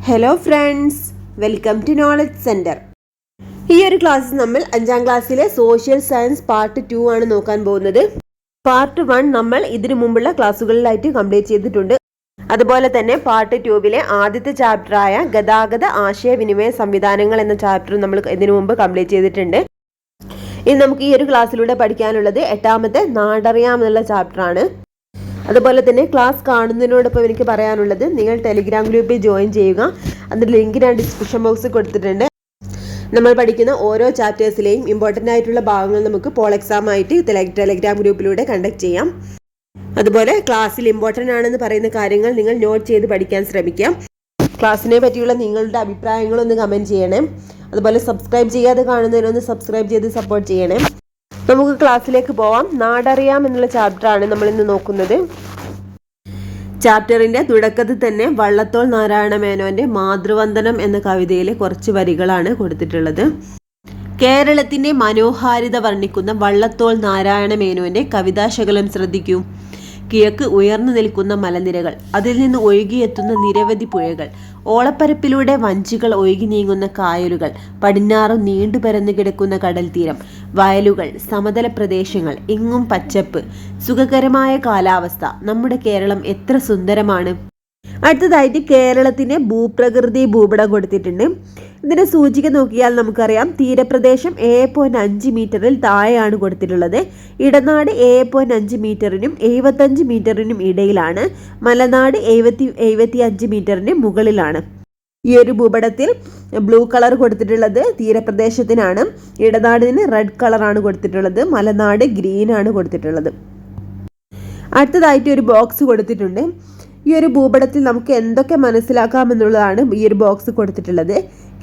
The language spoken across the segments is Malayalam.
Hello friends, welcome to knowledge centre. ഈ ഒരു ക്ലാസ്സിൽ നമ്മൾ 5ാം ക്ലാസ്സിലെ സോഷ്യൽ സയൻസ് പാർട്ട് 2 ആണ് നോക്കാൻ പോകുന്നത്. പാർട്ട് 1 നമ്മൾ ഇതിനു മുമ്പുള്ള ക്ലാസ്സുകളിലായിട്ട് കംപ്ലീറ്റ് ചെയ്തിട്ടുണ്ട്. അതുപോലെ തന്നെ പാർട്ട് 2വിലെ ആദ്യത്തെ ചാപ്റ്ററായ ഗതാഗത ആശയവിനിമയ സംവിധാനങ്ങൾ എന്ന ചാപ്റ്റർ നമ്മൾ ഇതിനു മുമ്പ് കംപ്ലീറ്റ് ചെയ്തിട്ടുണ്ട്. ഇനി നമുക്ക് ഈ ഒരു ക്ലാസ്സിലൂടെ പഠിക്കാനുള്ളത് 8ാമത്തെ നാടറിയാം എന്നുള്ള ചാപ്റ്ററാണ്. അതുപോലെ തന്നെ ക്ലാസ് കാണുന്നതിനോടൊപ്പം എനിക്ക് പറയാനുള്ളത്, നിങ്ങൾ ടെലിഗ്രാം ഗ്രൂപ്പിൽ ജോയിൻ ചെയ്യുക. അതിൻ്റെ ലിങ്ക് ഞാൻ ഡിസ്ക്രിപ്ഷൻ ബോക്സിൽ കൊടുത്തിട്ടുണ്ട്. നമ്മൾ പഠിക്കുന്ന ഓരോ ചാപ്റ്റേഴ്സിലെയും ഇമ്പോർട്ടൻ്റ് ആയിട്ടുള്ള ഭാഗങ്ങൾ നമുക്ക് പോൾ എക്സാം ആയിട്ട് ടെലിഗ്രാം ഗ്രൂപ്പിലൂടെ കണ്ടക്ട് ചെയ്യാം. അതുപോലെ ക്ലാസ്സിൽ ഇമ്പോർട്ടൻ്റ് ആണെന്ന് പറയുന്ന കാര്യങ്ങൾ നിങ്ങൾ നോട്ട് ചെയ്ത് പഠിക്കാൻ ശ്രമിക്കാം. ക്ലാസ്സിനെ പറ്റിയുള്ള നിങ്ങളുടെ അഭിപ്രായങ്ങളൊന്ന് കമൻറ്റ് ചെയ്യണേ. അതുപോലെ സബ്സ്ക്രൈബ് ചെയ്യാതെ കാണുന്നതിനൊന്ന് സബ്സ്ക്രൈബ് ചെയ്ത് സപ്പോർട്ട് ചെയ്യണേ. നമുക്ക് ക്ലാസ്സിലേക്ക് പോവാം. നാടറിയാം എന്നുള്ള ചാപ്റ്ററാണ് നമ്മൾ ഇന്ന് നോക്കുന്നത്. ചാപ്റ്ററിന്റെ തുടക്കത്തിൽ തന്നെ വള്ളത്തോൾ നാരായണ മേനോന്റെ മാതൃവന്ദനം എന്ന കവിതയിലെ കുറച്ച് വരികളാണ് കൊടുത്തിട്ടുള്ളത്. കേരളത്തിന്റെ മനോഹാരിത വർണ്ണിക്കുന്ന വള്ളത്തോൾ നാരായണ മേനോന്റെ കവിതാശകലം ശ്രദ്ധിക്കൂ. കിഴക്ക് ഉയർന്നു നിൽക്കുന്ന മലനിരകൾ, അതിൽ നിന്ന് ഒഴുകിയെത്തുന്ന നിരവധി പുഴകൾ, ഓളപ്പരപ്പിലൂടെ വഞ്ചികൾ ഒഴുകി നീങ്ങുന്ന കായലുകൾ, പടിഞ്ഞാറ് നീണ്ടു പരന്നു കിടക്കുന്ന കടൽ തീരം, വയലുകൾ, സമതല പ്രദേശങ്ങൾ, എങ്ങും പച്ചപ്പ്, സുഖകരമായ കാലാവസ്ഥ. നമ്മുടെ കേരളം എത്ര സുന്ദരമാണ്. അടുത്തതായിട്ട് കേരളത്തിന് ഭൂപ്രകൃതി ഭൂപടം കൊടുത്തിട്ടുണ്ട്. ഇതിന്റെ സൂചിക നോക്കിയാൽ നമുക്കറിയാം, തീരപ്രദേശം 7.5 മീറ്ററിൽ താഴെയാണ് കൊടുത്തിട്ടുള്ളത്. ഇടനാട് 7.5 മീറ്ററിനും 75 മീറ്ററിനും ഇടയിലാണ്. മലനാട് 75 മീറ്ററിന് മുകളിലാണ്. ഈ ഒരു ഭൂപടത്തിൽ ബ്ലൂ കളർ കൊടുത്തിട്ടുള്ളത് തീരപ്രദേശത്തിനാണ്. ഇടനാടിന് റെഡ് കളറാണ് കൊടുത്തിട്ടുള്ളത്. മലനാട് ഗ്രീൻ ആണ് കൊടുത്തിട്ടുള്ളത്. അടുത്തതായിട്ട് ഒരു ബോക്സ് കൊടുത്തിട്ടുണ്ട്. ഈ ഒരു ഭൂപടത്തിൽ നമുക്ക് എന്തൊക്കെ മനസ്സിലാക്കാമെന്നുള്ളതാണ് ഈ ഒരു ബോക്സ് കൊടുത്തിട്ടുള്ളത്.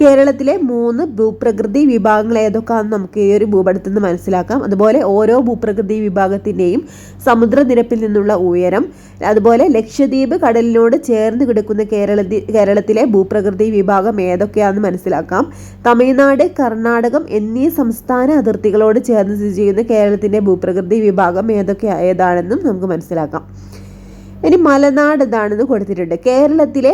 കേരളത്തിലെ 3 ഭൂപ്രകൃതി വിഭാഗങ്ങൾ ഏതൊക്കെയാണെന്ന് നമുക്ക് ഈ ഒരു ഭൂപടത്തിൽ നിന്ന് മനസ്സിലാക്കാം. അതുപോലെ ഓരോ ഭൂപ്രകൃതി വിഭാഗത്തിൻ്റെയും സമുദ്രനിരപ്പിൽ നിന്നുള്ള ഉയരം, അതുപോലെ ലക്ഷദ്വീപ് കടലിനോട് ചേർന്ന് കിടക്കുന്ന കേരളത്തിലെ ഭൂപ്രകൃതി വിഭാഗം ഏതൊക്കെയാണെന്ന് മനസ്സിലാക്കാം. തമിഴ്നാട്, കർണാടകം എന്നീ സംസ്ഥാന അതിർത്തികളോട് ചേർന്ന് സ്ഥിതി ചെയ്യുന്ന കേരളത്തിൻ്റെ ഭൂപ്രകൃതി വിഭാഗം ഏതാണെന്നും നമുക്ക് മനസ്സിലാക്കാം. ഇനി മലനാട് എന്താണെന്ന് കൊടുത്തിട്ടുണ്ട്. കേരളത്തിലെ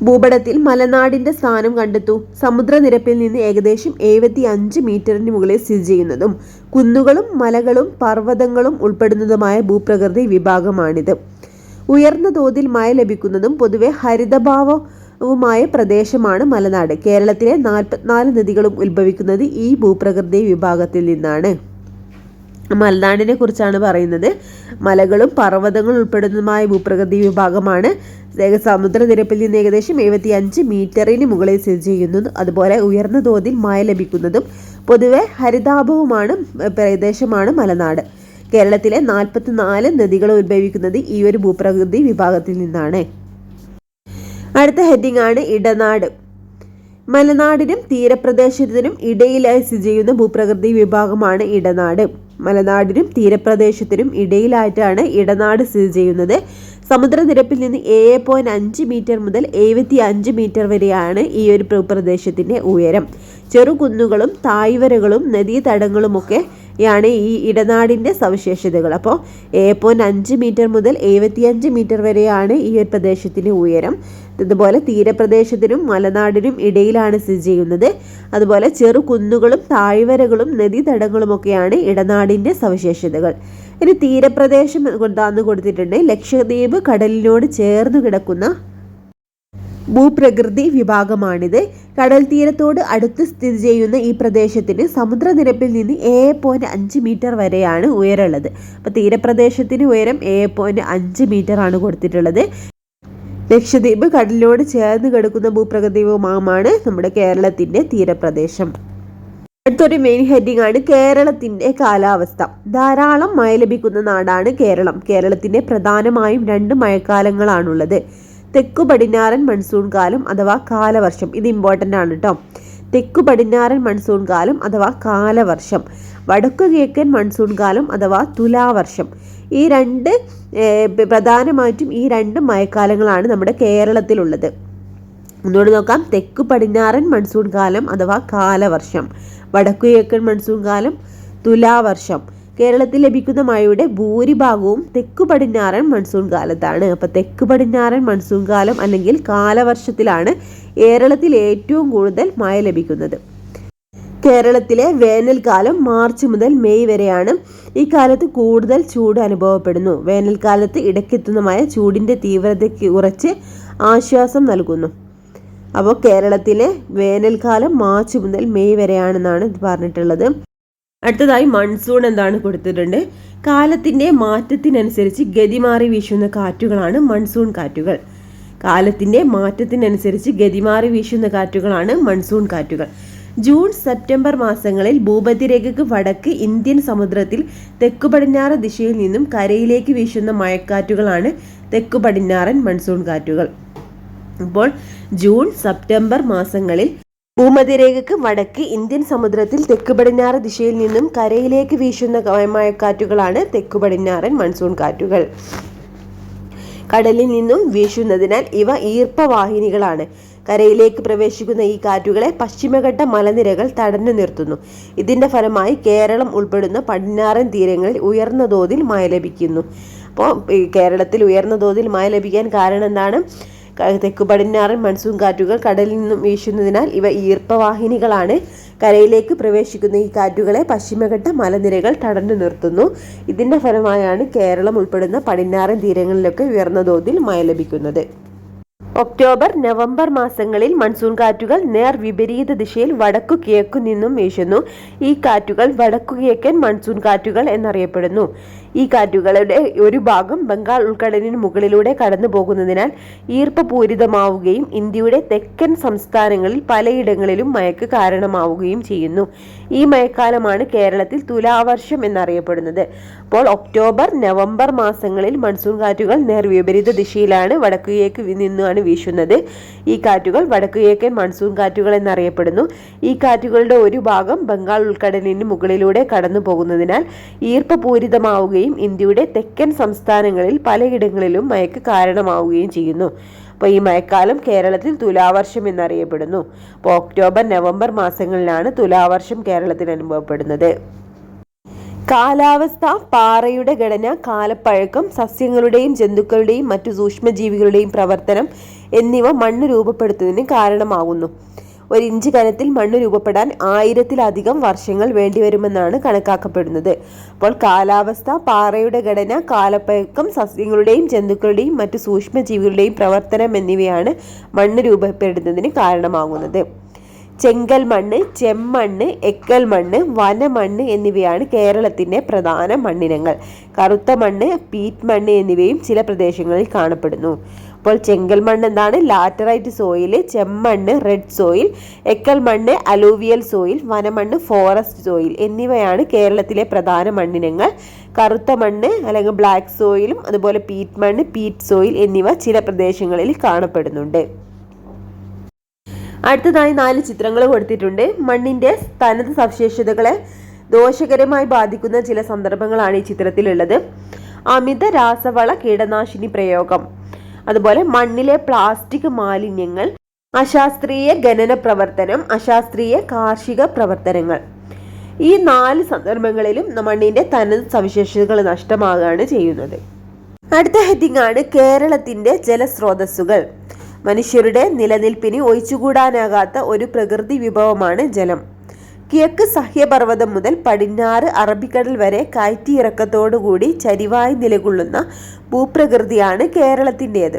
ഭൂപടത്തിൽ മലനാടിന്റെ സ്ഥാനം കണ്ടെത്തൂ. സമുദ്രനിരപ്പിൽ നിന്ന് ഏകദേശം 75 മീറ്ററിന് മുകളിൽ സ്ഥിതി ചെയ്യുന്നതും കുന്നുകളും മലകളും പർവ്വതങ്ങളും ഉൾപ്പെടുന്നതുമായ ഭൂപ്രകൃതി വിഭാഗമാണിത്. ഉയർന്ന തോതിൽ മഴ ലഭിക്കുന്നതും പൊതുവെ ഹരിതഭാവവുമായ പ്രദേശമാണ് മലനാട്. കേരളത്തിലെ 44 നദികളും ഉത്ഭവിക്കുന്നത് ഈ ഭൂപ്രകൃതി വിഭാഗത്തിൽ നിന്നാണ്. മലനാടിനെ കുറിച്ചാണ് പറയുന്നത്. മലകളും പർവ്വതങ്ങളും ഉൾപ്പെടുന്നതുമായ ഭൂപ്രകൃതി വിഭാഗമാണ്. സമുദ്രനിരപ്പിൽ നിന്ന് ഏകദേശം 75 മീറ്ററിന് മുകളിൽ സ്ഥിതി ചെയ്യുന്നതും അതുപോലെ ഉയർന്ന തോതിൽ മഴ ലഭിക്കുന്നതും പൊതുവെ ഹരിതാഭവുമാണ് പ്രദേശമാണ് മലനാട്. കേരളത്തിലെ 44 നദികൾ ഉത്ഭവിക്കുന്നത് ഈ ഒരു ഭൂപ്രകൃതി വിഭാഗത്തിൽ നിന്നാണ്. അടുത്ത ഹെഡിങ് ആണ് ഇടനാട്. മലനാടിനും തീരപ്രദേശത്തിനും ഇടയിലായി സ്ഥിതി ചെയ്യുന്ന ഭൂപ്രകൃതി വിഭാഗമാണ് ഇടനാട്. മലനാടിനും തീരപ്രദേശത്തിനും ഇടയിലായിട്ടാണ് ഇടനാട് സ്ഥിതി ചെയ്യുന്നത്. സമുദ്രനിരപ്പിൽ നിന്ന് 7.5 മീറ്റർ മുതൽ 75 മീറ്റർ വരെയാണ് ഈ ഒരു ഭൂപ്രദേശത്തിൻ്റെ ഉയരം. ചെറുകുന്നുകളും താഴ്വരകളും നദീതടങ്ങളുമൊക്കെയാണ് ഈ ഇടനാടിൻ്റെ സവിശേഷതകൾ. അപ്പോൾ 7.5 മീറ്റർ മുതൽ 75 മീറ്റർ വരെയാണ് ഈ ഒരു പ്രദേശത്തിൻ്റെ ഉയരം. അതുപോലെ തീരപ്രദേശത്തിനും മലനാടിനും ഇടയിലാണ് സ്ഥിതി ചെയ്യുന്നത്. അതുപോലെ ചെറുകുന്നുകളും താഴ്വരകളും നദീതടങ്ങളുമൊക്കെയാണ് ഇടനാടിൻ്റെ സവിശേഷതകൾ. ഇനി തീരപ്രദേശം എന്താന്ന് കൊടുത്തിട്ടുണ്ട്. ലക്ഷദ്വീപ് കടലിനോട് ചേർന്ന് കിടക്കുന്ന ഭൂപ്രകൃതി വിഭാഗമാണിത്. കടൽ തീരത്തോട് അടുത്ത് സ്ഥിതി ചെയ്യുന്ന ഈ പ്രദേശത്തിന് സമുദ്രനിരപ്പിൽ നിന്ന് 7.5 മീറ്റർ വരെയാണ് ഉയരമുള്ളത്. അപ്പോൾ തീരപ്രദേശത്തിന് ഉയരം 7.5 മീറ്റർ ആണ് കൊടുത്തിട്ടുള്ളത്. ലക്ഷദ്വീപ് കടലിനോട് ചേർന്ന് കിടക്കുന്ന ഭൂപ്രകൃതി വിഭാഗമാണ് നമ്മുടെ കേരളത്തിൻ്റെ തീരപ്രദേശം. അടുത്തൊരു മെയിൻ ഹെഡിങ് ആണ് കേരളത്തിൻ്റെ കാലാവസ്ഥ. ധാരാളം മഴ ലഭിക്കുന്ന നാടാണ് കേരളം. കേരളത്തിൻ്റെ പ്രധാനമായും 2 മഴക്കാലങ്ങളാണുള്ളത്. തെക്കു പടിഞ്ഞാറൻ മൺസൂൺ കാലം അഥവാ കാലവർഷം. ഇത് ഇമ്പോർട്ടൻ്റ് ആണ് കേട്ടോ. തെക്കു പടിഞ്ഞാറൻ മൺസൂൺ കാലം അഥവാ കാലവർഷം, വടക്കു കിഴക്കൻ മൺസൂൺ കാലം അഥവാ തുലാവർഷം. ഈ പ്രധാനമായിട്ടും ഈ 2 മഴക്കാലങ്ങളാണ് നമ്മുടെ കേരളത്തിലുള്ളത്. ഒന്നുകൂടി നോക്കാം. തെക്കു പടിഞ്ഞാറൻ മൺസൂൺ കാലം അഥവാ കാലവർഷം, വടക്കു കിഴക്കൻ മൺസൂൺ കാലം തുലാവർഷം, കേരളത്തിൽ ലഭിക്കുന്ന മഴയുടെ ഭൂരിഭാഗവും തെക്കു പടിഞ്ഞാറൻ മൺസൂൺ കാലത്താണ്. അപ്പോൾ തെക്കു പടിഞ്ഞാറൻ മൺസൂൺ കാലം അല്ലെങ്കിൽ കാലവർഷത്തിലാണ് കേരളത്തിൽ ഏറ്റവും കൂടുതൽ മഴ ലഭിക്കുന്നത്. കേരളത്തിലെ വേനൽക്കാലം മാർച്ച് മുതൽ മെയ് വരെയാണ്. ഈ കാലത്ത് കൂടുതൽ ചൂട് അനുഭവപ്പെടുന്നു. വേനൽക്കാലത്ത് ഇടയ്ക്കെത്തുന്ന മഴ ചൂടിൻ്റെ തീവ്രതയ്ക്ക് കുറച്ച് ആശ്വാസം നൽകുന്നു. അപ്പോൾ കേരളത്തിലെ വേനൽക്കാലം മാർച്ച് മുതൽ മെയ് വരെയാണെന്നാണ് ഇത് പറഞ്ഞിട്ടുള്ളത്. അടുത്തതായി മൺസൂൺ എന്താണ് കൊടുത്തിട്ടുണ്ട്. കാലത്തിൻ്റെ മാറ്റത്തിനനുസരിച്ച് ഗതിമാറി വീശുന്ന കാറ്റുകളാണ് മൺസൂൺ കാറ്റുകൾ. കാലത്തിൻ്റെ മാറ്റത്തിനനുസരിച്ച് ഗതിമാറി വീശുന്ന കാറ്റുകളാണ് മൺസൂൺ കാറ്റുകൾ. ജൂൺ സെപ്റ്റംബർ മാസങ്ങളിൽ ഭൂമധ്യരേഖയ്ക്ക് വടക്ക് ഇന്ത്യൻ സമുദ്രത്തിൽ തെക്കു പടിഞ്ഞാറ് ദിശയിൽ നിന്നും കരയിലേക്ക് വീശുന്ന മഴക്കാറ്റുകളാണ് തെക്കു പടിഞ്ഞാറൻ മൺസൂൺ കാറ്റുകൾ. അപ്പോൾ ജൂൺ സെപ്റ്റംബർ മാസങ്ങളിൽ ഭൂമധ്യരേഖയ്ക്ക് വടക്ക് ഇന്ത്യൻ സമുദ്രത്തിൽ തെക്കു പടിഞ്ഞാറ് ദിശയിൽ നിന്നും കരയിലേക്ക് വീശുന്ന മഴക്കാറ്റുകളാണ് തെക്കു പടിഞ്ഞാറൻ മൺസൂൺ കാറ്റുകൾ. കടലിൽ നിന്നും വീശുന്നതിനാൽ ഇവ ഈർപ്പവാഹിനികളാണ്. കരയിലേക്ക് പ്രവേശിക്കുന്ന ഈ കാറ്റുകളെ പശ്ചിമഘട്ട മലനിരകൾ തടഞ്ഞു നിർത്തുന്നു. ഇതിന്റെ ഫലമായി കേരളം ഉൾപ്പെടുന്ന പടിഞ്ഞാറൻ തീരങ്ങളിൽ ഉയർന്ന തോതിൽ മഴ ലഭിക്കുന്നു. അപ്പോൾ കേരളത്തിൽ ഉയർന്ന തോതിൽ മഴ ലഭിക്കാൻ കാരണം എന്താണ്? തെക്കു പടിഞ്ഞാറൻ മൺസൂൺ കാറ്റുകൾ കടലിൽ നിന്നും വീശുന്നതിനാൽ ഇവ ഈർപ്പവാഹിനികളാണ്. കരയിലേക്ക് പ്രവേശിക്കുന്ന ഈ കാറ്റുകളെ പശ്ചിമഘട്ട മലനിരകൾ തടഞ്ഞു നിർത്തുന്നു. ഇതിന്റെ ഫലമായാണ് കേരളം ഉൾപ്പെടുന്ന പടിഞ്ഞാറൻ തീരങ്ങളിലൊക്കെ ഉയർന്ന തോതിൽ മഴ ലഭിക്കുന്നത്. ഒക്ടോബർ നവംബർ മാസങ്ങളിൽ മൺസൂൺ കാറ്റുകൾ നേർ വിപരീത ദിശയിൽ വടക്കു കിഴക്കു നിന്നും വീശുന്നു. ഈ കാറ്റുകൾ വടക്കു കിഴക്കൻ മൺസൂൺ കാറ്റുകൾ എന്നറിയപ്പെടുന്നു. ഈ കാറ്റുകളുടെ ഒരു ഭാഗം ബംഗാൾ ഉൾക്കടലിന് മുകളിലൂടെ കടന്നു പോകുന്നതിനാൽ ഈർപ്പപൂരിതമാവുകയും ഇന്ത്യയുടെ തെക്കൻ സംസ്ഥാനങ്ങളിൽ പലയിടങ്ങളിലും മഴയ്ക്ക് കാരണമാവുകയും ചെയ്യുന്നു. ഈ മഴക്കാലമാണ് കേരളത്തിൽ തുലാവർഷം എന്നറിയപ്പെടുന്നത്. അപ്പോൾ ഒക്ടോബർ നവംബർ മാസങ്ങളിൽ മൺസൂൺ കാറ്റുകൾ നേർ വിപരീത ദിശയിലാണ് വടക്കു കിഴക്ക് നിന്നാണ് വീശുന്നത്. ഈ കാറ്റുകൾ വടക്കു കിഴക്കൻ മൺസൂൺ കാറ്റുകൾ എന്നറിയപ്പെടുന്നു. ഈ കാറ്റുകളുടെ ഒരു ഭാഗം ബംഗാൾ ഉൾക്കടലിന് മുകളിലൂടെ കടന്നു പോകുന്നതിനാൽ ഈർപ്പപൂരിതമാവുകയും ഇന്ത്യയുടെ തെക്കൻ സംസ്ഥാനങ്ങളിൽ പലയിടങ്ങളിലും മഴയ്ക്ക് കാരണമാവുകയും ചെയ്യുന്നു. അപ്പോൾ ഈ മഴക്കാലം കേരളത്തിൽ തുലാവർഷം എന്നറിയപ്പെടുന്നു. അപ്പോൾ ഒക്ടോബർ നവംബർ മാസങ്ങളിലാണ് തുലാവർഷം കേരളത്തിൽ അനുഭവപ്പെടുന്നത്. കാലാവസ്ഥ, പാറയുടെ ഘടന, കാലപ്പഴക്കം, സസ്യങ്ങളുടെയും ജന്തുക്കളുടെയും മറ്റു സൂക്ഷ്മജീവികളുടെയും പ്രവർത്തനം എന്നിവ മണ്ണ് രൂപപ്പെടുത്തുന്നതിന് കാരണമാകുന്നു. 1 ഇഞ്ച് കനത്തിൽ മണ്ണ് രൂപപ്പെടാൻ 1000-ലധികം വർഷങ്ങൾ വേണ്ടിവരുമെന്നാണ് കണക്കാക്കപ്പെടുന്നത്. അപ്പോൾ കാലാവസ്ഥ, പാറയുടെ ഘടന, കാലപ്പഴക്കം, സസ്യങ്ങളുടെയും ജന്തുക്കളുടെയും മറ്റു സൂക്ഷ്മജീവികളുടെയും പ്രവർത്തനം എന്നിവയാണ് മണ്ണ് രൂപപ്പെടുന്നതിന് കാരണമാകുന്നത്. ചെങ്കൽ മണ്ണ്, ചെമ്മണ്ണ്, എക്കൽ മണ്ണ്, വനമണ്ണ് എന്നിവയാണ് കേരളത്തിൻ്റെ പ്രധാന മണ്ണിനങ്ങൾ. കറുത്ത മണ്ണ്, പീറ്റ് മണ്ണ് എന്നിവയും ചില പ്രദേശങ്ങളിൽ കാണപ്പെടുന്നു. അപ്പോൾ ചെങ്കൽ മണ്ണ് എന്താണ്? ലാറ്ററൈറ്റ് സോയിൽ, ചെമ്മണ്ണ് റെഡ് സോയിൽ, എക്കൽ മണ്ണ് അലൂവിയൽ സോയിൽ, വനമണ്ണ് ഫോറസ്റ്റ് സോയിൽ എന്നിവയാണ് കേരളത്തിലെ പ്രധാന മണ്ണിനങ്ങൾ. കറുത്ത മണ്ണ് അല്ലെങ്കിൽ ബ്ലാക്ക് സോയിലും അതുപോലെ പീറ്റ് മണ്ണ്, പീറ്റ് സോയിൽ എന്നിവ ചില പ്രദേശങ്ങളിൽ കാണപ്പെടുന്നുണ്ട്. അടുത്തതായി 4 ചിത്രങ്ങൾ കൊടുത്തിട്ടുണ്ട്. മണ്ണിന്റെ തനത് സവിശേഷതകളെ ദോഷകരമായി ബാധിക്കുന്ന ചില സന്ദർഭങ്ങളാണ് ഈ ചിത്രത്തിലുള്ളത്. അമിത രാസവള കീടനാശിനി പ്രയോഗം, അതുപോലെ മണ്ണിലെ പ്ലാസ്റ്റിക് മാലിന്യങ്ങൾ, അശാസ്ത്രീയ ഖനന പ്രവർത്തനം, അശാസ്ത്രീയ കാർഷിക പ്രവർത്തനങ്ങൾ. ഈ 4 സന്ദർഭങ്ങളിലും മണ്ണിന്റെ തനത് സവിശേഷതകൾ നഷ്ടമാകുകയാണ് ചെയ്യുന്നത്. അടുത്ത ഹെഡിംഗ് ആണ് കേരളത്തിന്റെ ജലസ്രോതസ്സുകൾ. മനുഷ്യരുടെ നിലനിൽപ്പിന് ഒഴിച്ചുകൂടാനാകാത്ത ഒരു പ്രകൃതി വിഭവമാണ് ജലം. കിഴക്ക് സഹ്യപർവ്വതം മുതൽ പടിഞ്ഞാറ് അറബിക്കടൽ വരെ കയറ്റിയിറക്കത്തോടുകൂടി ചരിവായി നിലകൊള്ളുന്ന ഭൂപ്രകൃതിയാണ് കേരളത്തിൻ്റേത്.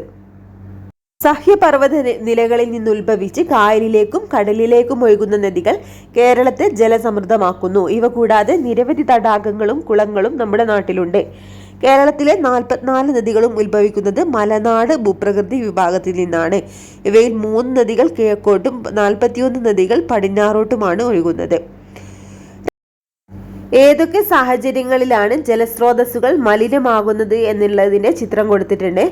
സഹ്യപർവ്വത നിലകളിൽ നിന്നുത്ഭവിച്ച് കായലിലേക്കും കടലിലേക്കും ഒഴുകുന്ന നദികൾ കേരളത്തെ ജലസമൃദ്ധമാക്കുന്നു. ഇവ കൂടാതെ നിരവധി തടാകങ്ങളും കുളങ്ങളും നമ്മുടെ നാട്ടിലുണ്ട്. കേരളത്തിലെ 44 നദികളും ഉത്ഭവിക്കുന്നത് മലനാട് ഭൂപ്രകൃതി വിഭാഗത്തിൽ നിന്നാണ്. ഇവയിൽ 3 നദികൾ കിഴക്കോട്ടും 41 നദികൾ പടിഞ്ഞാറോട്ടുമാണ് ഒഴുകുന്നത്. ഏതൊക്കെ സാഹചര്യങ്ങളിലാണ് ജലസ്രോതസ്സുകൾ മലിനമാകുന്നത് എന്നുള്ളതിന്റെ ചിത്രം കൊടുത്തിട്ടുണ്ട്.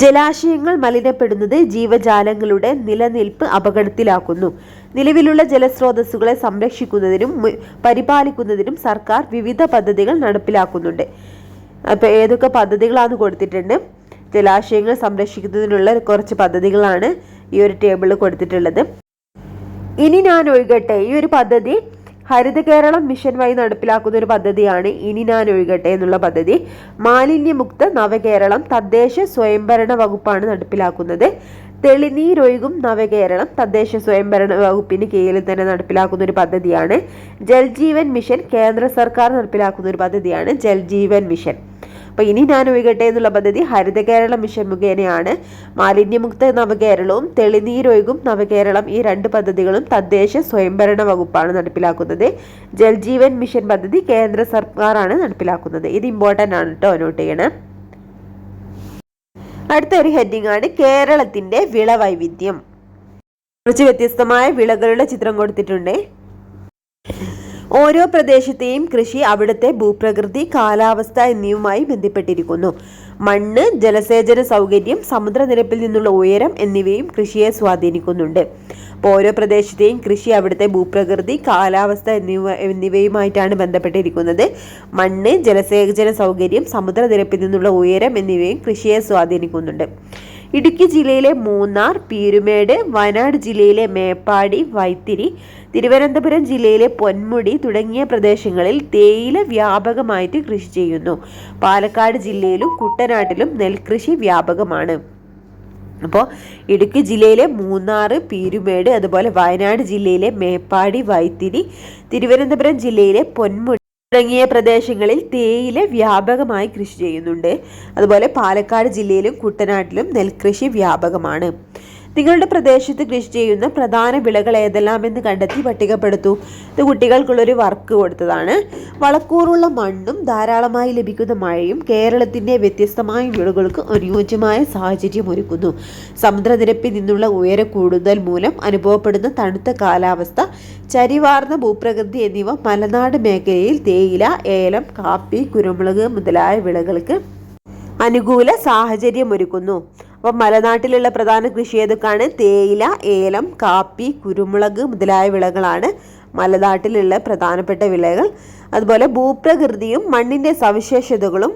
ജലാശയങ്ങൾ മലിനപ്പെടുന്നത് ജീവജാലങ്ങളുടെ നിലനിൽപ്പ് അപകടത്തിലാക്കുന്നു. നിലവിലുള്ള ജലസ്രോതസ്സുകളെ സംരക്ഷിക്കുന്നതിനും പരിപാലിക്കുന്നതിനും സർക്കാർ വിവിധ പദ്ധതികൾ നടപ്പിലാക്കുന്നുണ്ട്. അപ്പോൾ ഏതൊക്കെ പദ്ധതികളാണ് കൊടുത്തിട്ടുണ്ട്? ജലാശയങ്ങൾ സംരക്ഷിക്കുന്നതിനുള്ള കുറച്ച് പദ്ധതികളാണ് ഈ ഒരു ടേബിളിൽ കൊടുത്തിട്ടുള്ളത്. ഇനി ഞാൻ ഒഴുകട്ടെ ഈ ഒരു പദ്ധതി ഹരിത കേരളം മിഷൻ വഴി നടപ്പിലാക്കുന്ന ഒരു പദ്ധതിയാണ് ഇനി ഞാൻ ഒഴുകട്ടെ എന്നുള്ള പദ്ധതി. മാലിന്യമുക്ത നവകേരളം തദ്ദേശ സ്വയംഭരണ വകുപ്പാണ് നടപ്പിലാക്കുന്നത്. തെളിനീരൊഴുകും നവകേരളം തദ്ദേശ സ്വയംഭരണ വകുപ്പിന് കീഴിൽ തന്നെ നടപ്പിലാക്കുന്ന ഒരു പദ്ധതിയാണ്. ജൽജീവൻ മിഷൻ കേന്ദ്ര സർക്കാർ നടപ്പിലാക്കുന്ന ഒരു പദ്ധതിയാണ് ജൽജീവൻ മിഷൻ. അപ്പോൾ ഇനി ഞാൻ ഒഴുകട്ടെ എന്നുള്ള പദ്ധതി ഹരിത കേരളം മിഷൻ മുഖേനയാണ്. മാലിന്യമുക്ത നവകേരളവും തെളിനീരൊഴുകും നവകേരളം ഈ രണ്ട് പദ്ധതികളും തദ്ദേശ സ്വയംഭരണ വകുപ്പാണ് നടപ്പിലാക്കുന്നത്. ജൽജീവൻ മിഷൻ പദ്ധതി കേന്ദ്ര സർക്കാരാണ് നടപ്പിലാക്കുന്നത്. ഇത് ഇമ്പോർട്ടൻ്റ് ആണ് കേട്ടോ, നോട്ട് ചെയ്യണം. അടുത്ത ഒരു ഹെഡിങ് ആണ് കേരളത്തിന്റെ വിളവൈവിധ്യം. കുറച്ച് വ്യത്യസ്തമായ വിളകളുടെ ചിത്രം കൊടുത്തിട്ടുണ്ട്. ഓരോ പ്രദേശത്തെയും കൃഷി അവിടുത്തെ ഭൂപ്രകൃതി, കാലാവസ്ഥ എന്നിവയുമായി ബന്ധപ്പെട്ടിരിക്കുന്നു. മണ്ണ്, ജലസേചന സൗകര്യം, സമുദ്രനിരപ്പിൽ നിന്നുള്ള ഉയരം എന്നിവയും കൃഷിയെ സ്വാധീനിക്കുന്നുണ്ട്. അപ്പോൾ ഓരോ പ്രദേശത്തെയും കൃഷി അവിടുത്തെ ഭൂപ്രകൃതി, കാലാവസ്ഥ എന്നിവയുമായിട്ടാണ് ബന്ധപ്പെട്ടിരിക്കുന്നത്. മണ്ണ്, ജലസേചന സൗകര്യം, സമുദ്രനിരപ്പിൽ നിന്നുള്ള ഉയരം എന്നിവയും കൃഷിയെ സ്വാധീനിക്കുന്നുണ്ട്. ഇടുക്കി ജില്ലയിലെ മൂന്നാർ, പീരുമേട്, വയനാട് ജില്ലയിലെ മേപ്പാടി, വൈത്തിരി, തിരുവനന്തപുരം ജില്ലയിലെ പൊന്മുടി തുടങ്ങിയ പ്രദേശങ്ങളിൽ തേയില വ്യാപകമായിട്ട് കൃഷി ചെയ്യുന്നു. പാലക്കാട് ജില്ലയിലും കുട്ടനാട്ടിലും നെൽകൃഷി വ്യാപകമാണ്. അപ്പോൾ ഇടുക്കി ജില്ലയിലെ മൂന്നാർ, പീരുമേട്, അതുപോലെ വയനാട് ജില്ലയിലെ മേപ്പാടി, വൈത്തിരി, തിരുവനന്തപുരം ജില്ലയിലെ പൊന്മുടി തുടങ്ങിയ പ്രദേശങ്ങളിൽ തേയില വ്യാപകമായി കൃഷി ചെയ്യുന്നുണ്ട്. അതുപോലെ പാലക്കാട് ജില്ലയിലും കുട്ടനാട്ടിലും നെൽകൃഷി വ്യാപകമാണ്. നിങ്ങളുടെ പ്രദേശത്ത് കൃഷി ചെയ്യുന്ന പ്രധാന വിളകൾ ഏതെല്ലാമെന്ന് കണ്ടെത്തി പട്ടികപ്പെടുത്തൂ. ഇത് കുട്ടികൾക്കുള്ളൊരു വർക്ക് കൊടുത്തതാണ്. വളക്കൂറുള്ള മണ്ണും ധാരാളമായി ലഭിക്കുന്ന മഴയും കേരളത്തിൻ്റെ വ്യത്യസ്തമായ വിളകൾക്ക് അനുയോജ്യമായ സാഹചര്യം ഒരുക്കുന്നു. സമുദ്രനിരപ്പിൽ നിന്നുള്ള ഉയര കൂടുതൽ മൂലം അനുഭവപ്പെടുന്ന തണുത്ത കാലാവസ്ഥ, ചരിവാർന്ന ഭൂപ്രകൃതി എന്നിവ മലനാട് മേഖലയിൽ തേയില, ഏലം, കാപ്പി, കുരുമുളക് മുതലായ വിളകൾക്ക് അനുകൂല സാഹചര്യം ഒരുക്കുന്നു. അപ്പോൾ മലനാട്ടിലുള്ള പ്രധാന കൃഷി ഏതൊക്കെയാണ്? തേയില, ഏലം, കാപ്പി, കുരുമുളക് മുതലായ വിളകളാണ് മലനാട്ടിലുള്ള പ്രധാനപ്പെട്ട വിളകൾ. അതുപോലെ ഭൂപ്രകൃതിയും മണ്ണിൻ്റെ സവിശേഷതകളും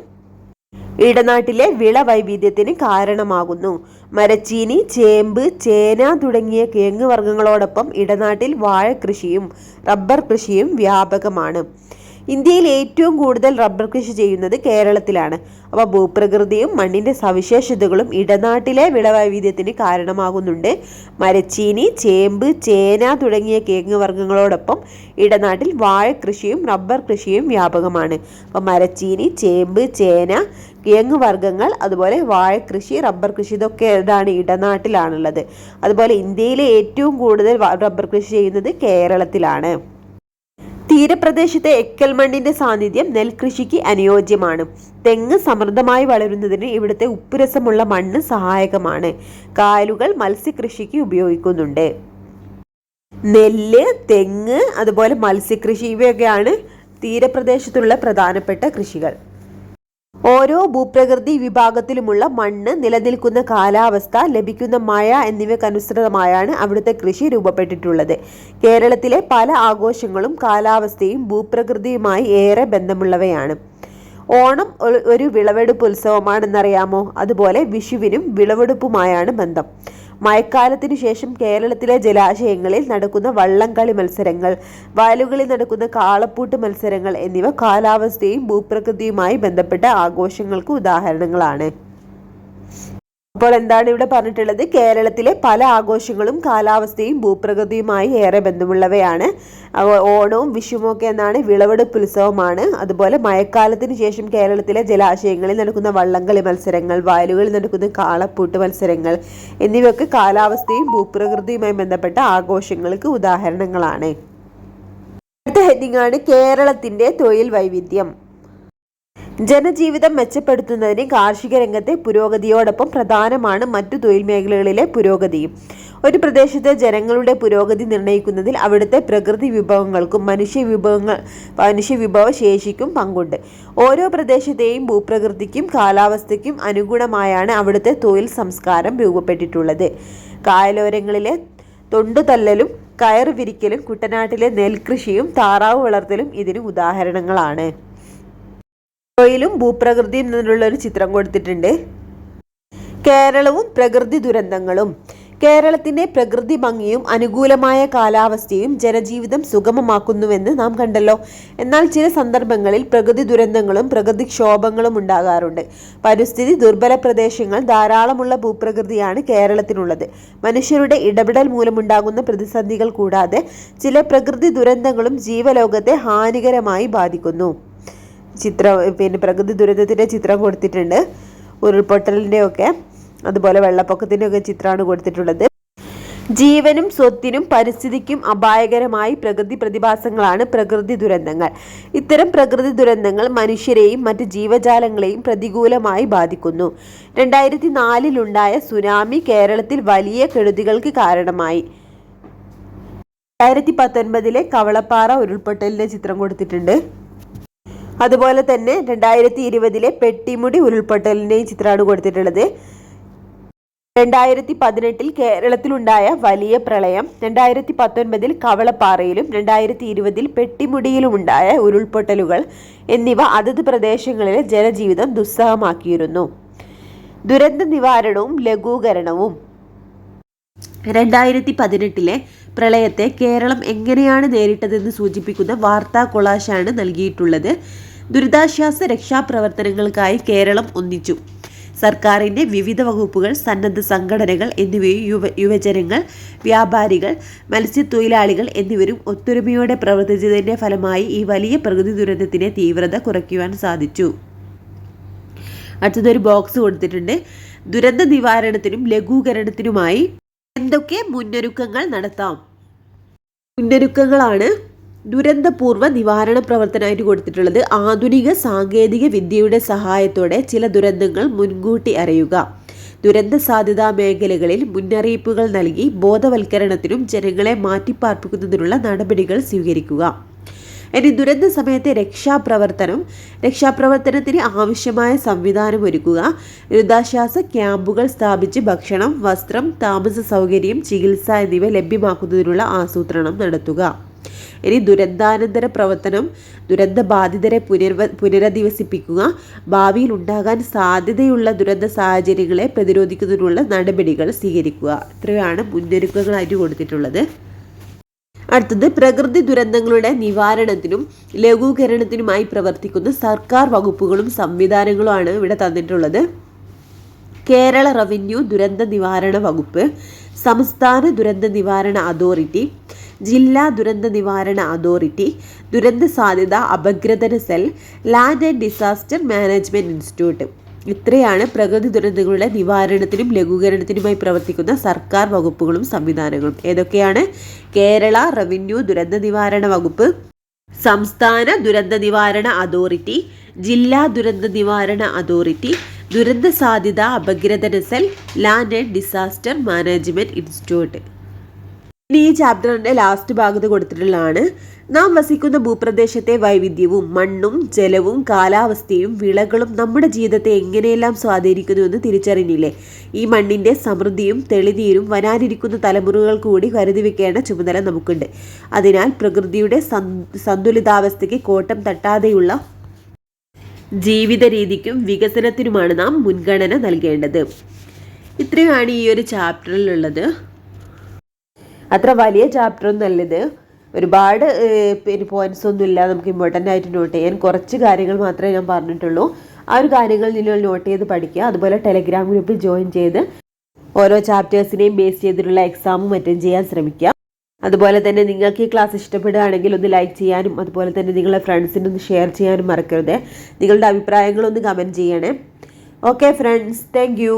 ഇടനാട്ടിലെ വിള വൈവിധ്യത്തിന് കാരണമാകുന്നു. മരച്ചീനി, ചേമ്പ്, ചേന തുടങ്ങിയ കിഴങ്ങ് വർഗ്ഗങ്ങളോടൊപ്പം ഇടനാട്ടിൽ വാഴ കൃഷിയും റബ്ബർ കൃഷിയും വ്യാപകമാണ്. ഇന്ത്യയിൽ ഏറ്റവും കൂടുതൽ റബ്ബർ കൃഷി ചെയ്യുന്നത് കേരളത്തിലാണ്. അപ്പോൾ ഭൂപ്രകൃതിയും മണ്ണിൻ്റെ സവിശേഷതകളും ഇടനാട്ടിലെ വിളവൈവിധ്യത്തിന് കാരണമാകുന്നുണ്ട്. മരച്ചീനി, ചേമ്പ്, ചേന തുടങ്ങിയ കിഴങ്ങ് വർഗ്ഗങ്ങളോടൊപ്പം ഇടനാട്ടിൽ വാഴ കൃഷിയും റബ്ബർ കൃഷിയും വ്യാപകമാണ്. അപ്പോൾ മരച്ചീനി, ചേമ്പ്, ചേന, കിഴങ്ങ് വർഗ്ഗങ്ങൾ, അതുപോലെ വാഴ കൃഷി, റബ്ബർ കൃഷി ഇതൊക്കെ ഏതാണ്? ഇടനാട്ടിലാണുള്ളത്. അതുപോലെ ഇന്ത്യയിലെ ഏറ്റവും കൂടുതൽ റബ്ബർ കൃഷി ചെയ്യുന്നത് കേരളത്തിലാണ്. തീരപ്രദേശത്തെ എക്കൽ മണ്ണിന്റെ സാന്നിധ്യം നെൽകൃഷിക്ക് അനുയോജ്യമാണ്. തെങ്ങ് സമൃദ്ധമായി വളരുന്നതിന് ഇവിടുത്തെ ഉപ്പുരസമുള്ള മണ്ണ് സഹായകമാണ്. കായലുകൾ മത്സ്യകൃഷിക്ക് ഉപയോഗിക്കുന്നുണ്ട്. നെല്ല്, തെങ്ങ്, അതുപോലെ മത്സ്യകൃഷി ഇവയൊക്കെയാണ് തീരപ്രദേശത്തുള്ള പ്രധാനപ്പെട്ട കൃഷികൾ. ഓരോ ഭൂപ്രകൃതി വിഭാഗത്തിലുമുള്ള മണ്ണ്, നിലനിൽക്കുന്ന കാലാവസ്ഥ, ലഭിക്കുന്ന മഴ എന്നിവയ്ക്കനുസൃതമായാണ് അവിടുത്തെ കൃഷി രൂപപ്പെട്ടിട്ടുള്ളത്. കേരളത്തിലെ പല ആഘോഷങ്ങളും കാലാവസ്ഥയും ഭൂപ്രകൃതിയുമായി ഏറെ ബന്ധമുള്ളവയാണ്. ഓണം ഒരു വിളവെടുപ്പ് ഉത്സവമാണെന്നറിയാമോ? അതുപോലെ വിഷുവിനും വിളവെടുപ്പുമായാണ് ബന്ധം. മഴക്കാലത്തിനു ശേഷം കേരളത്തിലെ ജലാശയങ്ങളിൽ നടക്കുന്ന വള്ളംകളി മത്സരങ്ങൾ, വയലുകളിൽ നടക്കുന്ന കാളപ്പൂട്ട് മത്സരങ്ങൾ എന്നിവ കാലാവസ്ഥയും ഭൂപ്രകൃതിയുമായി ബന്ധപ്പെട്ട ആഘോഷങ്ങൾക്ക് ഉദാഹരണങ്ങളാണ്. അപ്പോൾ എന്താണ് ഇവിടെ പറഞ്ഞിട്ടുള്ളത്? കേരളത്തിലെ പല ആഘോഷങ്ങളും കാലാവസ്ഥയും ഭൂപ്രകൃതിയുമായി ഏറെ ബന്ധമുള്ളവയാണ്. ഓണവും വിഷുവുമൊക്കെ എന്നാണ് വിളവെടുപ്പ് ഉത്സവമാണ്. അതുപോലെ മഴക്കാലത്തിന് ശേഷം കേരളത്തിലെ ജലാശയങ്ങളിൽ നടക്കുന്ന വള്ളംകളി മത്സരങ്ങൾ, വയലുകളിൽ നടക്കുന്ന കാളപ്പൂട്ട് മത്സരങ്ങൾ എന്നിവയൊക്കെ കാലാവസ്ഥയും ഭൂപ്രകൃതിയുമായി ബന്ധപ്പെട്ട ആഘോഷങ്ങൾക്ക് ഉദാഹരണങ്ങളാണ്. അടുത്ത ഹെഡിങ് ആണ് കേരളത്തിന്റെ തൊഴിൽ വൈവിധ്യം. ജനജീവിതം മെച്ചപ്പെടുത്തുന്നതിന് കാർഷിക രംഗത്തെ പുരോഗതിയോടൊപ്പം പ്രധാനമാണ് മറ്റു തൊഴിൽ മേഖലകളിലെ പുരോഗതിയും. ഒരു പ്രദേശത്തെ ജനങ്ങളുടെ പുരോഗതി നിർണ്ണയിക്കുന്നതിൽ അവിടുത്തെ പ്രകൃതി വിഭവങ്ങൾക്കും മനുഷ്യവിഭവ ശേഷിക്കും പങ്കുണ്ട്. ഓരോ പ്രദേശത്തെയും ഭൂപ്രകൃതിക്കും കാലാവസ്ഥയ്ക്കും അനുഗുണമായാണ് അവിടുത്തെ തൊഴിൽ സംസ്കാരം രൂപപ്പെട്ടിട്ടുള്ളത്. കായലോരങ്ങളിലെ തൊണ്ടുതല്ലലും കയർ വിരിക്കലും കുട്ടനാട്ടിലെ നെൽകൃഷിയും താറാവ് വളർത്തലും ഇതിന് ഉദാഹരണങ്ങളാണ്. തൊഴിലും ഭൂപ്രകൃതിയും എന്നുള്ള ഒരു ചിത്രം കൊടുത്തിട്ടുണ്ട്. കേരളവും പ്രകൃതി ദുരന്തങ്ങളും. കേരളത്തിന്റെ പ്രകൃതി ഭംഗിയും അനുകൂലമായ കാലാവസ്ഥയും ജനജീവിതം സുഗമമാക്കുന്നുവെന്ന് നാം കണ്ടല്ലോ. എന്നാൽ ചില സന്ദർഭങ്ങളിൽ പ്രകൃതി ദുരന്തങ്ങളും പ്രകൃതിക്ഷോഭങ്ങളും ഉണ്ടാകാറുണ്ട്. പരിസ്ഥിതി ദുർബല പ്രദേശങ്ങൾ ധാരാളമുള്ള ഭൂപ്രകൃതിയാണ് കേരളത്തിനുള്ളത്. മനുഷ്യരുടെ ഇടപെടൽ മൂലമുണ്ടാകുന്ന പ്രതിസന്ധികൾ കൂടാതെ ചില പ്രകൃതി ദുരന്തങ്ങളും ജീവലോകത്തെ ഹാനികരമായി ബാധിക്കുന്നു. പ്രകൃതി ദുരന്തത്തിന്റെ ചിത്രം കൊടുത്തിട്ടുണ്ട്. ഉരുൾപൊട്ടലിന്റെ ഒക്കെ അതുപോലെ വെള്ളപ്പൊക്കത്തിൻ്റെ ഒക്കെ ചിത്രമാണ് കൊടുത്തിട്ടുള്ളത്. ജീവനും സ്വത്തിനും പരിസ്ഥിതിക്കും അപായകരമായി പ്രകൃതി പ്രതിഭാസങ്ങളാണ് പ്രകൃതി ദുരന്തങ്ങൾ. ഇത്തരം പ്രകൃതി ദുരന്തങ്ങൾ മനുഷ്യരെയും മറ്റ് ജീവജാലങ്ങളെയും പ്രതികൂലമായി ബാധിക്കുന്നു. 2004 സുനാമി കേരളത്തിൽ വലിയ കെടുതികൾക്ക് കാരണമായി. 2019 കവളപ്പാറ ഉരുൾപൊട്ടലിന്റെ ചിത്രം കൊടുത്തിട്ടുണ്ട്. അതുപോലെ തന്നെ 2020 പെട്ടിമുടി ഉരുൾപൊട്ടലിന്റെയും ചിത്രമാണ് കൊടുത്തിട്ടുള്ളത്. 2018 കേരളത്തിലുണ്ടായ വലിയ പ്രളയം, 2019 കവളപ്പാറയിലും 2020 പെട്ടിമുടിയിലുമുണ്ടായ ഉരുൾപൊട്ടലുകൾ എന്നിവ അതത് പ്രദേശങ്ങളിലെ ജനജീവിതം ദുസ്സഹമാക്കിയിരുന്നു. ദുരന്ത നിവാരണവും ലഘൂകരണവും. 2018 പ്രളയത്തെ കേരളം എങ്ങനെയാണ് നേരിട്ടതെന്ന് സൂചിപ്പിക്കുന്ന വാർത്താ കൊളാഷാണ് നൽകിയിട്ടുള്ളത്. ദുരിതാശ്വാസ രക്ഷാപ്രവർത്തനങ്ങൾക്കായി കേരളം ഒന്നിച്ചു. സർക്കാരിൻ്റെ വിവിധ വകുപ്പുകൾ, സന്നദ്ധ സംഘടനകൾ എന്നിവയും യുവജനങ്ങൾ, വ്യാപാരികൾ, മത്സ്യത്തൊഴിലാളികൾ എന്നിവരും ഒത്തൊരുമയോടെ പ്രവർത്തിച്ചതിൻ്റെ ഫലമായി ഈ വലിയ പ്രകൃതി ദുരന്തത്തിൻ്റെ തീവ്രത കുറയ്ക്കുവാൻ സാധിച്ചു. അടുത്തതൊരു ബോക്സ് കൊടുത്തിട്ടുണ്ട്. ദുരന്ത നിവാരണത്തിനും ലഘൂകരണത്തിനുമായി എന്തൊക്കെ മുന്നൊരുക്കങ്ങൾ നടത്താം? മുന്നൊരുക്കങ്ങളാണ് ദുരന്തപൂർവ്വ നിവാരണ പ്രവർത്തനമായിട്ട് കൊടുത്തിട്ടുള്ളത്. ആധുനിക സാങ്കേതിക വിദ്യയുടെ സഹായത്തോടെ ചില ദുരന്തങ്ങൾ മുൻകൂട്ടി അറിയുക. ദുരന്ത സാധ്യതാ മേഖലകളിൽ മുന്നറിയിപ്പുകൾ നൽകി ബോധവൽക്കരണത്തിനും ജനങ്ങളെ മാറ്റിപ്പാർപ്പിക്കുന്നതിനുള്ള നടപടികൾ സ്വീകരിക്കുക. ഇനി ദുരന്ത സമയത്തെ രക്ഷാപ്രവർത്തനത്തിന് ആവശ്യമായ സംവിധാനം ഒരുക്കുക. ദുരിതാശ്വാസ ക്യാമ്പുകൾ സ്ഥാപിച്ച് ഭക്ഷണം, വസ്ത്രം, താമസ സൗകര്യം, ചികിത്സ എന്നിവ ലഭ്യമാക്കുന്നതിനുള്ള ആസൂത്രണം നടത്തുക. ഇനി ദുരന്താനന്തര പ്രവർത്തനം, ദുരന്തബാധിതരെ പുനരധിവസിപ്പിക്കുക. ഭാവിയിൽ ഉണ്ടാകാൻ സാധ്യതയുള്ള ദുരന്ത സാഹചര്യങ്ങളെ പ്രതിരോധിക്കുന്നതിനുള്ള നടപടികൾ സ്വീകരിക്കുക. ഇത്രയാണ് മുന്നൊരുക്കങ്ങളായിട്ട് കൊടുത്തിട്ടുള്ളത്. അടുത്തത് പ്രകൃതി ദുരന്തങ്ങളുടെ നിവാരണത്തിനും ലഘൂകരണത്തിനുമായി പ്രവർത്തിക്കുന്ന സർക്കാർ വകുപ്പുകളും സംവിധാനങ്ങളുമാണ് ഇവിടെ തന്നിട്ടുള്ളത്. കേരള റവന്യൂ ദുരന്ത നിവാരണ വകുപ്പ്, സംസ്ഥാന ദുരന്ത നിവാരണ അതോറിറ്റി, ജില്ലാ ദുരന്ത നിവാരണ അതോറിറ്റി, ദുരന്ത സാധ്യത അപഗ്രഥന cell, land and disaster management institute. ഇത്രയാണ് പ്രകൃതി ദുരന്തങ്ങളുടെ നിവാരണത്തിനും ലഘൂകരണത്തിനുമായി പ്രവർത്തിക്കുന്ന സർക്കാർ വകുപ്പുകളും സംവിധാനങ്ങളും. ഏതൊക്കെയാണ്? കേരള റവന്യൂ ദുരന്ത നിവാരണ വകുപ്പ്, സംസ്ഥാന ദുരന്ത നിവാരണ അതോറിറ്റി, ജില്ലാ ദുരന്ത നിവാരണ അതോറിറ്റി, ദുരന്ത സാധ്യത അപഗ്രഥന cell, land and disaster management institute. ഇനി ഈ ചാപ്റ്ററിൻ്റെ ലാസ്റ്റ് ഭാഗത്ത് കൊടുത്തിട്ടുള്ളതാണ് നാം വസിക്കുന്ന ഭൂപ്രദേശത്തെ വൈവിധ്യവും മണ്ണും ജലവും കാലാവസ്ഥയും വിളകളും നമ്മുടെ ജീവിതത്തെ എങ്ങനെയെല്ലാം സ്വാധീനിക്കുന്നുവെന്ന് തിരിച്ചറിഞ്ഞില്ലേ? ഈ മണ്ണിൻ്റെ സമൃദ്ധിയും തെളിനീരും വരാനിരിക്കുന്ന തലമുറകൾ കൂടി കരുതി വെക്കേണ്ട ചുമതല നമുക്കുണ്ട്. അതിനാൽ പ്രകൃതിയുടെ സന്തുലിതാവസ്ഥയ്ക്ക് കോട്ടം തട്ടാതെയുള്ള ജീവിത രീതിക്കും വികസനത്തിനുമാണ് നാം മുൻഗണന നൽകേണ്ടത്. ഇത്രയുമാണ് ഈ ഒരു ചാപ്റ്ററിലുള്ളത്. അത്ര വലിയ ചാപ്റ്ററൊന്നും അല്ലത്. ഒരുപാട് പോയിന്റ്സ് ഒന്നും ഇല്ല. നമുക്ക് ഇമ്പോർട്ടൻ്റ് ആയിട്ട് നോട്ട് ചെയ്യാൻ കുറച്ച് കാര്യങ്ങൾ മാത്രമേ ഞാൻ പറഞ്ഞിട്ടുള്ളൂ. ആ ഒരു കാര്യങ്ങൾ നിങ്ങൾ നോട്ട് ചെയ്ത് പഠിക്കുക. അതുപോലെ ടെലഗ്രാം ഗ്രൂപ്പിൽ ജോയിൻ ചെയ്ത് ഓരോ ചാപ്റ്റേഴ്സിനെയും ബേസ് ചെയ്തിട്ടുള്ള എക്സാമും അറ്റൻഡ് ചെയ്യാൻ ശ്രമിക്കുക. അതുപോലെ തന്നെ നിങ്ങൾക്ക് ഈ ക്ലാസ് ഇഷ്ടപ്പെടുകയാണെങ്കിൽ ഒന്ന് ലൈക്ക് ചെയ്യാനും അതുപോലെ തന്നെ നിങ്ങളുടെ ഫ്രണ്ട്സിനൊന്ന് ഷെയർ ചെയ്യാനും മറക്കരുത്. നിങ്ങളുടെ അഭിപ്രായങ്ങളൊന്ന് കമൻറ്റ് ചെയ്യണേ. Okay friends, thank you.